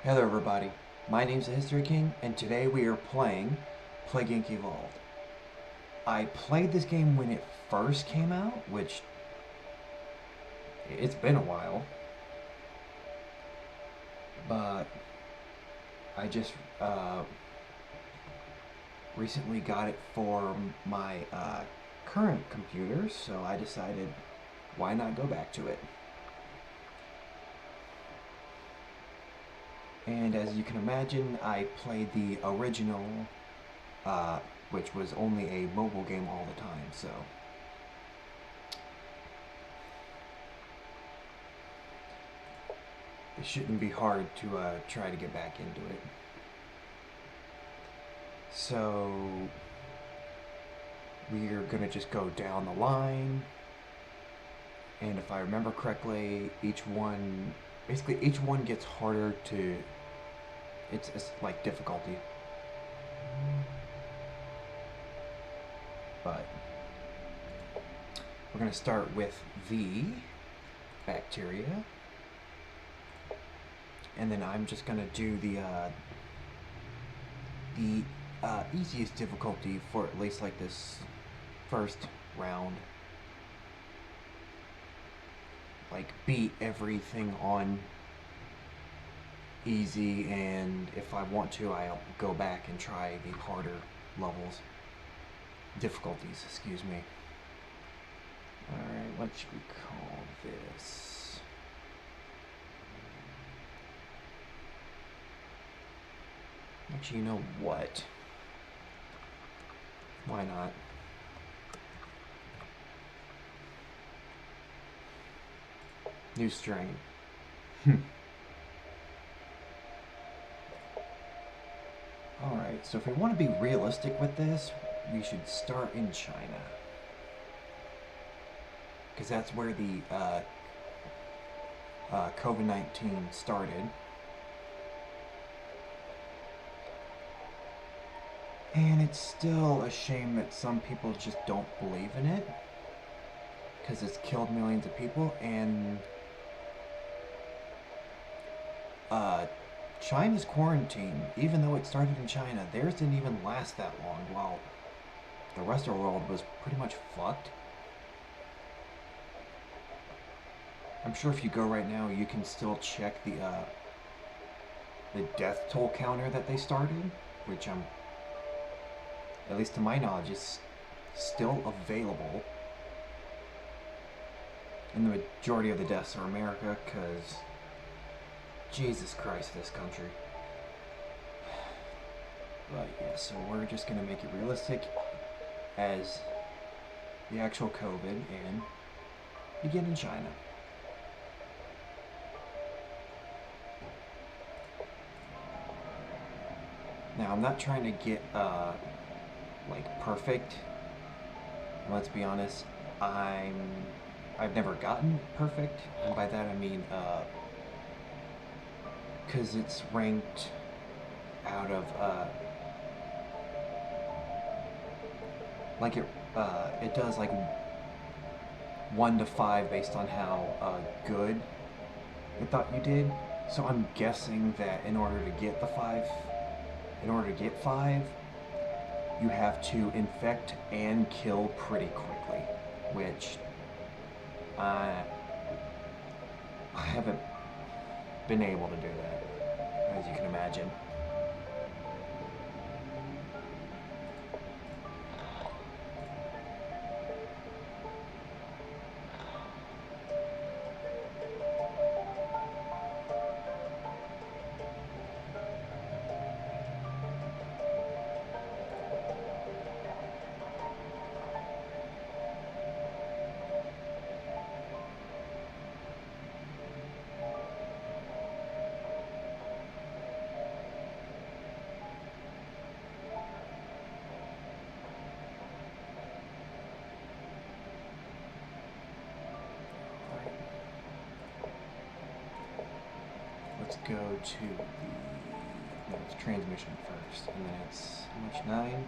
Hello everybody, my name's the History King, and today we are playing Plague Inc. Evolved. I played this game when it first came out, which it's been a while, but I just recently got it for my current computer, so I decided why not go back to it. And as you can imagine, I played the original, which was only a mobile game all the time, so it shouldn't be hard to try to get back into it. So we're gonna just go down the line, and if I remember correctly, basically each one gets harder to, it's like difficulty. But we're gonna start with V, bacteria, and then I'm just gonna do the easiest difficulty for at least like this first round. Like beat everything on easy, and if I want to, I'll go back and try the harder levels. Difficulties, excuse me. Alright, what should we call this? Actually, you know what? Why not? New strain. Alright, so if we want to be realistic with this, we should start in China. Because that's where the COVID-19 started. And it's still a shame that some people just don't believe in it. Because it's killed millions of people, and China's quarantine, even though it started in China, theirs didn't even last that long, while the rest of the world was pretty much fucked. I'm sure if you go right now, you can still check the death toll counter that they started, which at least to my knowledge, is still available. And the majority of the deaths are America, because Jesus Christ, this country. But yeah, so we're just going to make it realistic as the actual COVID and begin in China. Now, I'm not trying to get, like, perfect. Let's be honest, I've never gotten perfect, and by that I mean, because it's ranked out of, like it does like 1 to 5 based on how good it thought you did. So I'm guessing that in order to get 5, you have to infect and kill pretty quickly, which I haven't been able to do that, as you can imagine. Let's go to it's transmission first, and then it's how much, 9?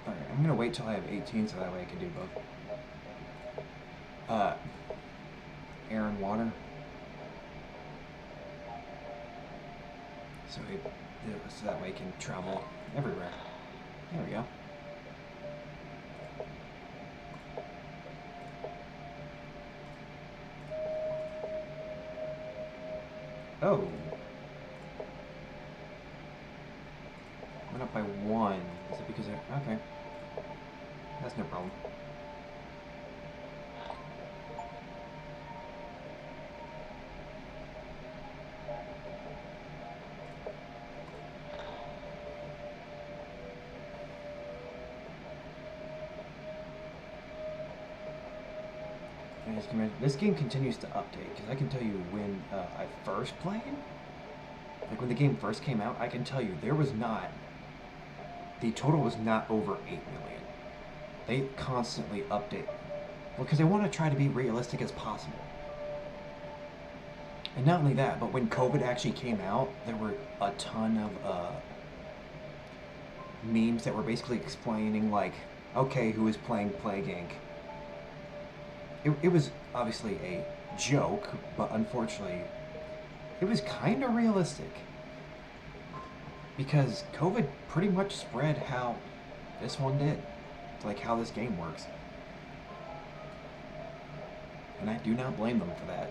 Alright, I'm gonna wait till I have 18 so that way I can do both. Air and water. So that way it can travel everywhere. There we go. Oh. Went up by 1. Is it because I... Okay. That's no problem. This game continues to update, because I can tell you when I first played, like when the game first came out, I can tell you there was not, the total was not over 8 million. They constantly update. Well, because they want to try to be realistic as possible. And not only that, but when COVID actually came out, there were a ton of memes that were basically explaining, like, okay, who is playing Plague Inc. It was obviously a joke, but unfortunately, it was kind of realistic. Because COVID pretty much spread how this one did. Like how this game works. And I do not blame them for that.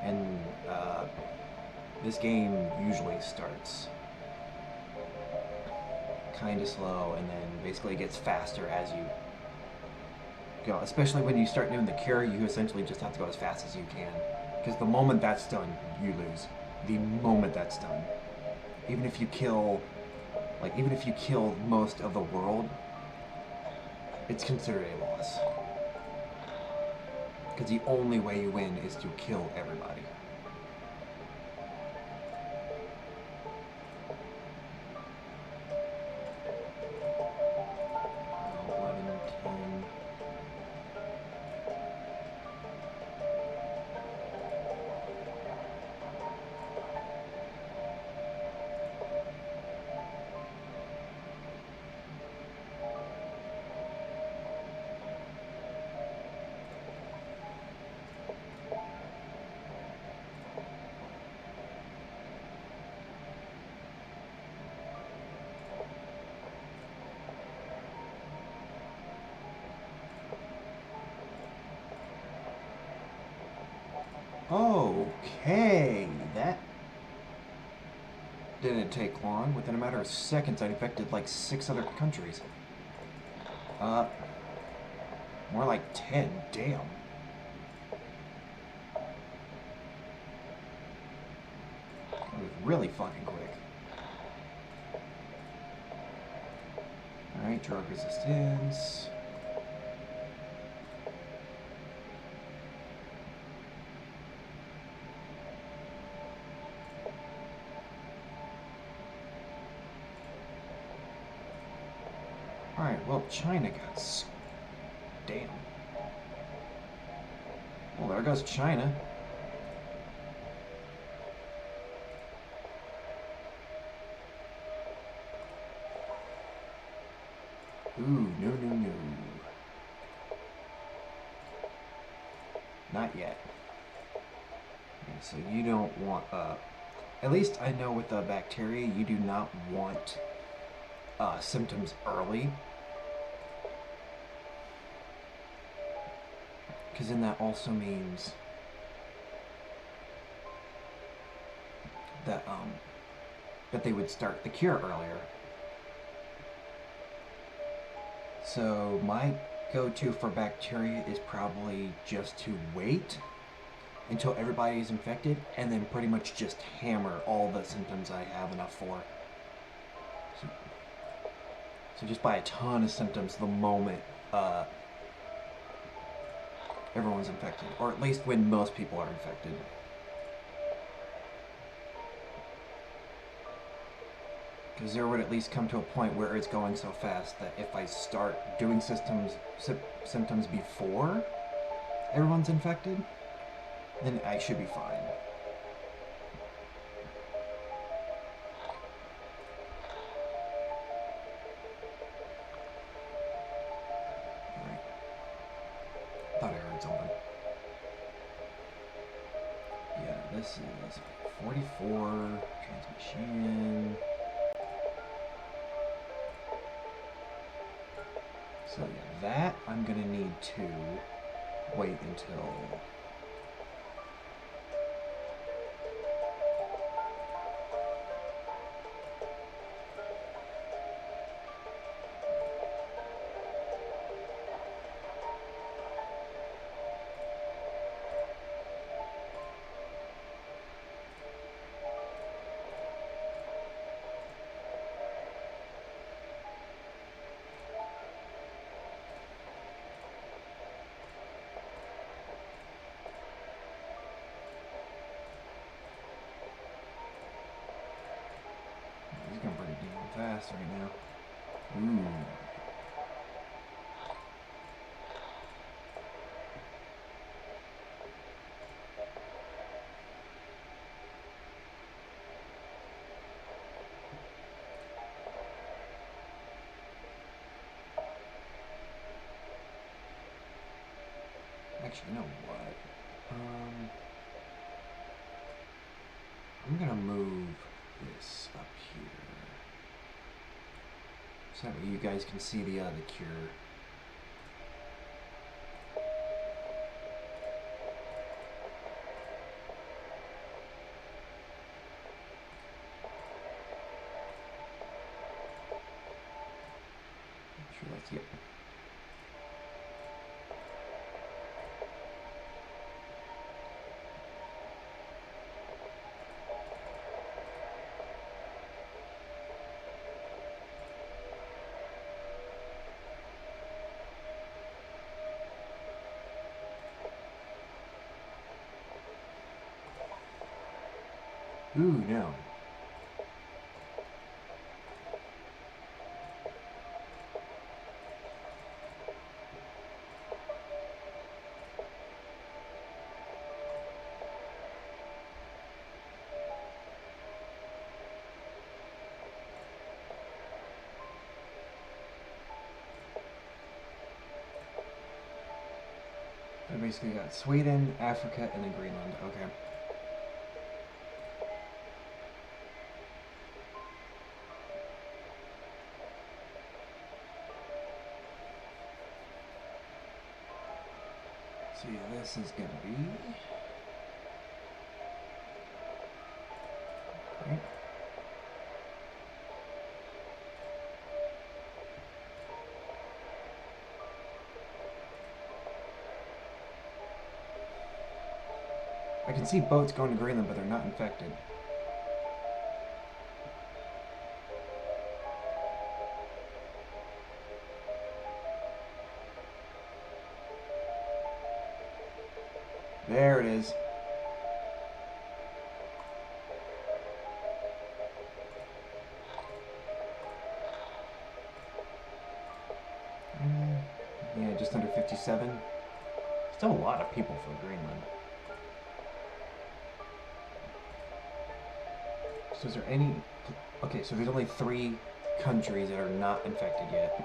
And this game usually starts kind of slow and then basically gets faster as you go. Especially when you start doing the cure, you essentially just have to go as fast as you can. Because the moment that's done, you lose. The moment that's done. Even if you kill, even if you kill most of the world, it's considered a loss. Because the only way you win is to kill everybody. Okay, that didn't take long. Within a matter of seconds, I'd infected like 6 other countries. More like 10, damn. It was really fucking quick. Alright, drug resistance. Alright, well, China got... Damn. Well, there goes China. Ooh, no. Not yet. Yeah, so you don't want, at least I know with the bacteria, you do not want symptoms early. Because then that also means that that they would start the cure earlier. So my go-to for bacteria is probably just to wait until everybody is infected and then pretty much just hammer all the symptoms I have enough for. So just buy a ton of symptoms the moment everyone's infected, or at least when most people are infected. Because there would at least come to a point where it's going so fast that if I start doing symptoms before everyone's infected, then I should be fine. this is 44 transmission. So yeah, that I'm gonna need to wait until he's going pretty damn fast right now. Ooh. Actually, you know what? I'm gonna move this up here so that way you guys can see the cure. Sure, that's it. Ooh, no. I basically got Sweden, Africa, and then Greenland. Okay. So yeah, this is gonna be right. I can see boats going to Greenland, but they're not infected. There it is. Yeah, just under 57. Still a lot of people for Greenland. So is there any... Okay, so there's only 3 countries that are not infected yet.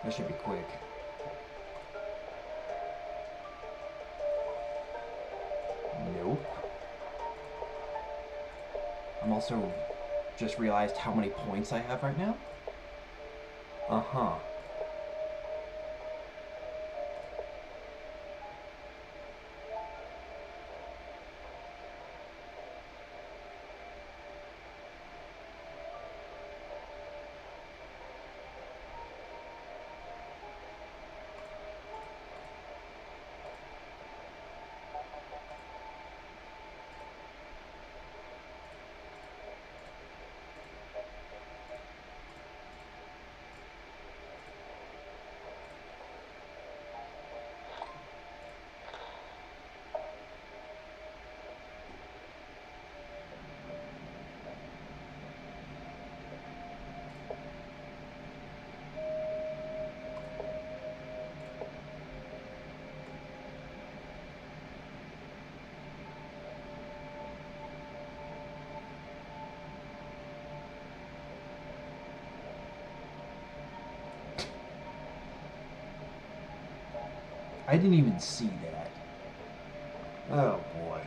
That should be quick. Nope. I'm also just realized how many points I have right now. Uh-huh. I didn't even see that. Oh boy.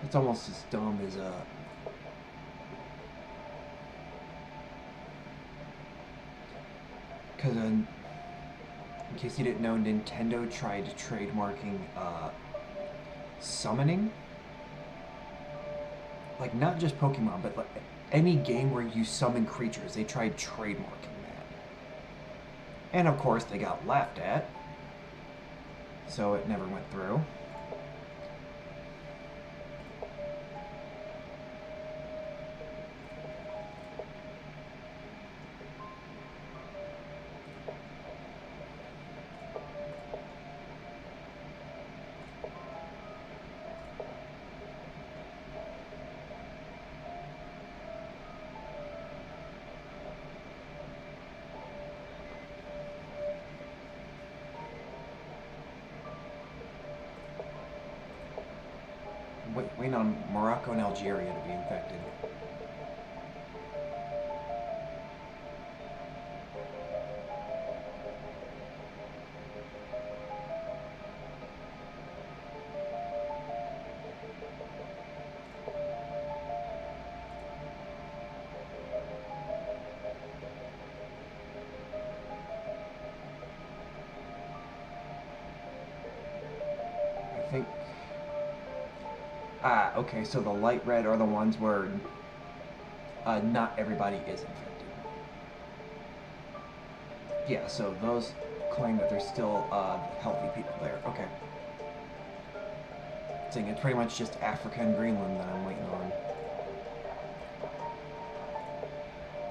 It's almost as dumb as because in case you didn't know, Nintendo tried trademarking summoning, like not just Pokemon, but like any game where you summon creatures. They tried trademarking that, and of course they got laughed at, so it never went through. Waiting on Morocco and Algeria to be infected. I think. Ah, okay, so the light red are the ones where not everybody is infected. Yeah, so those claim that there's still healthy people there. Okay. Saying it's pretty much just Africa and Greenland that I'm waiting on.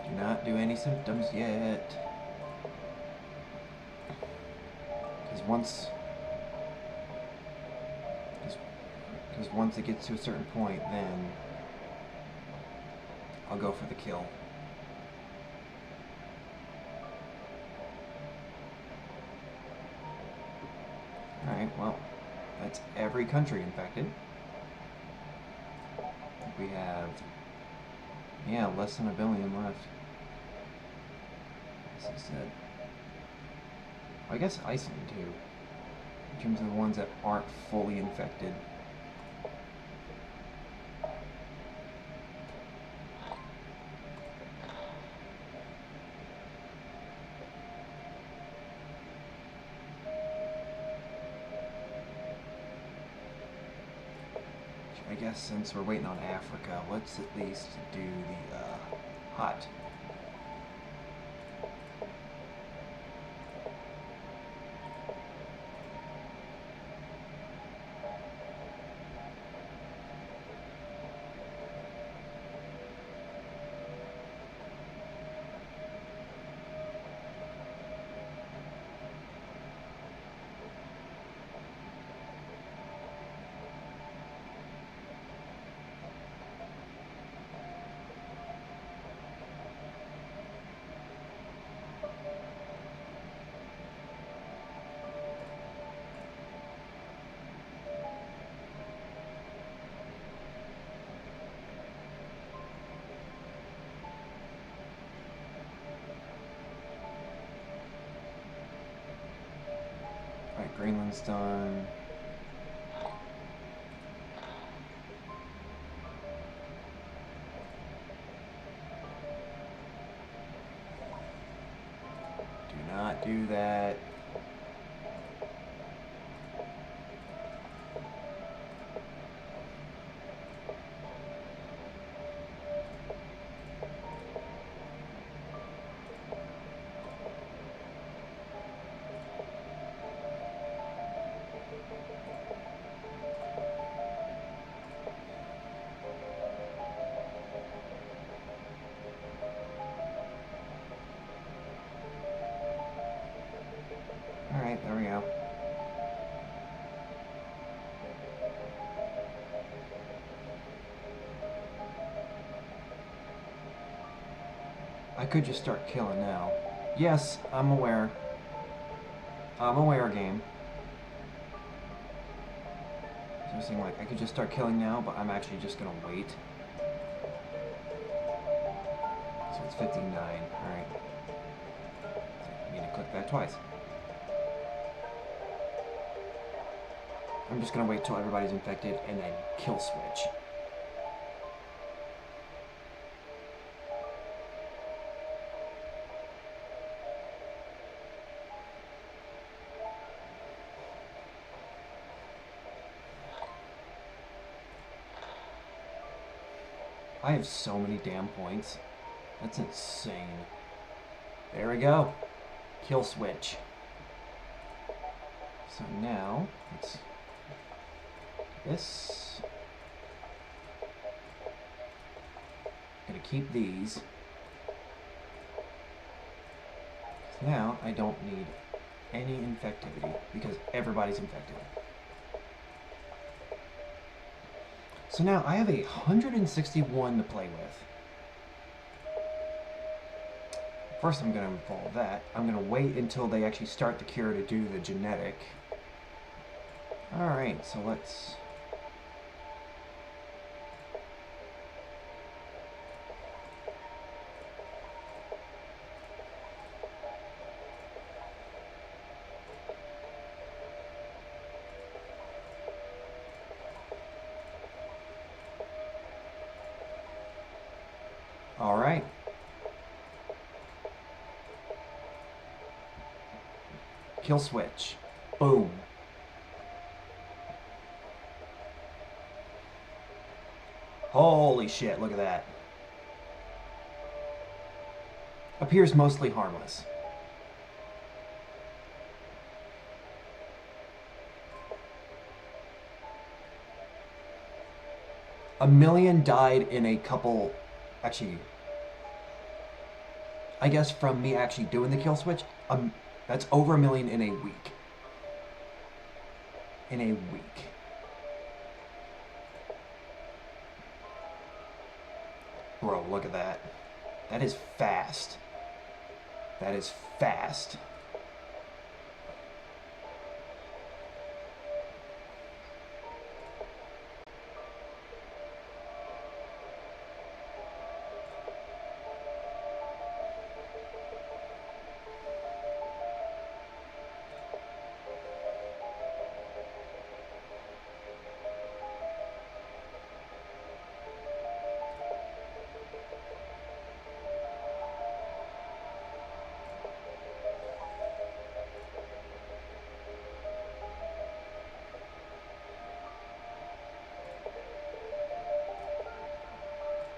Do not do any symptoms yet. Because once it gets to a certain point, then I'll go for the kill. Alright, well, that's every country infected. We have, yeah, less than 1 billion left. As I said. I guess Iceland, too. In terms of the ones that aren't fully infected. I guess since we're waiting on Africa, let's at least do the hot. Alright, Greenland's done. Do not do that. Alright, there we go. I could just start killing now. Yes, I'm aware. I'm aware, game. So I'm saying, like, I could just start killing now, but I'm actually just gonna wait. So it's 59. Alright. I need to click that twice. I'm just gonna wait till everybody's infected and then kill switch. I have so many damn points. That's insane. There we go. Kill switch. So now, let's... This... I'm gonna keep these. Now, I don't need any infectivity, because everybody's infected. So now, I have 161 to play with. First, I'm going to evolve that. I'm going to wait until they actually start the cure to do the genetic. Alright, so let's... Alright. Kill switch. Boom. Holy shit, look at that. Appears mostly harmless. A million died in a couple... Actually... I guess from me actually doing the kill switch, that's over 1 million in a week. In a week. Bro, look at that. That is fast. That is fast.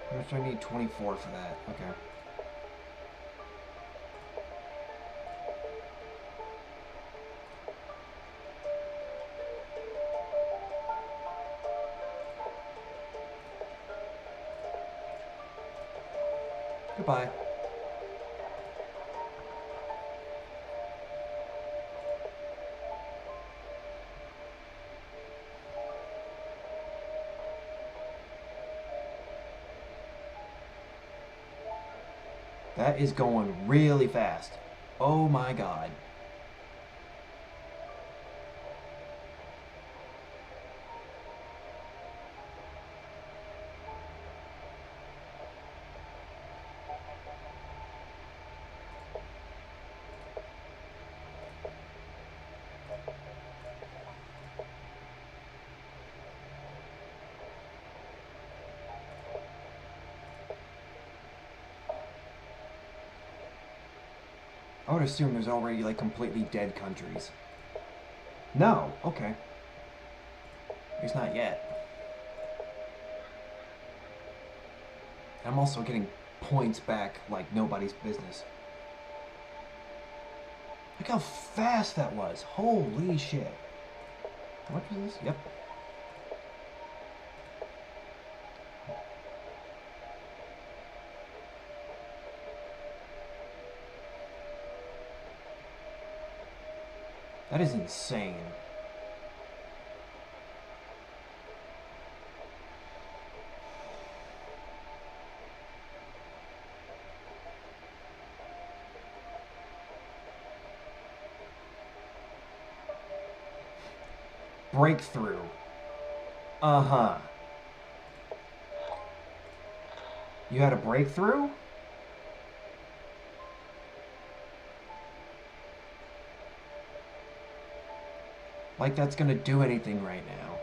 How much do I need? 24 for that. Okay. Goodbye. That is going really fast. Oh my god. I would assume there's already like completely dead countries. No, okay. At least not yet. I'm also getting points back like nobody's business. Look how fast that was. Holy shit. How much was this? Yep. That is insane. Breakthrough. Uh-huh. You had a breakthrough? Like that's gonna do anything right now.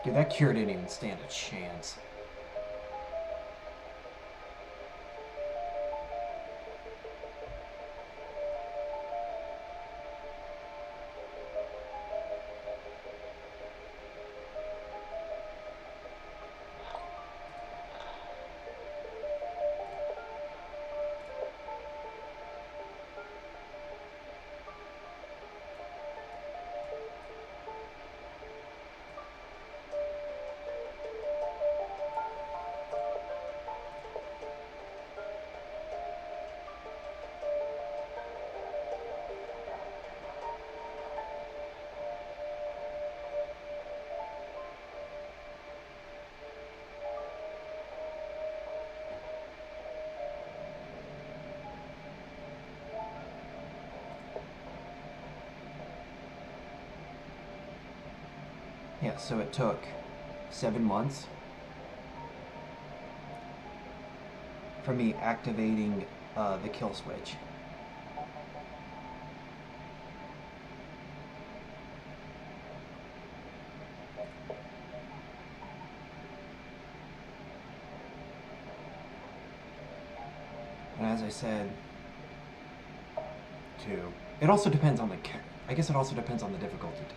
Dude, that cure didn't even stand a chance. Yeah, so it took 7 months for me activating the kill switch. And as I said, too, it also depends on the. I guess it also depends on the difficulty too.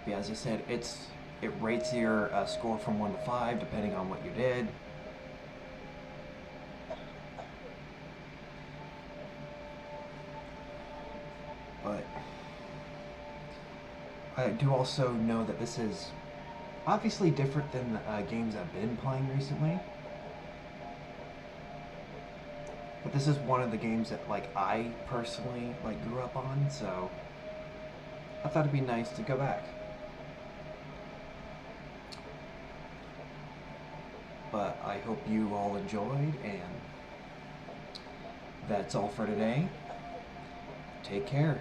But yeah, as I said, it rates your score from 1 to 5 depending on what you did. But I do also know that this is obviously different than games I've been playing recently. But this is one of the games that like I personally like grew up on, so I thought it'd be nice to go back. But I hope you all enjoyed, and that's all for today. Take care.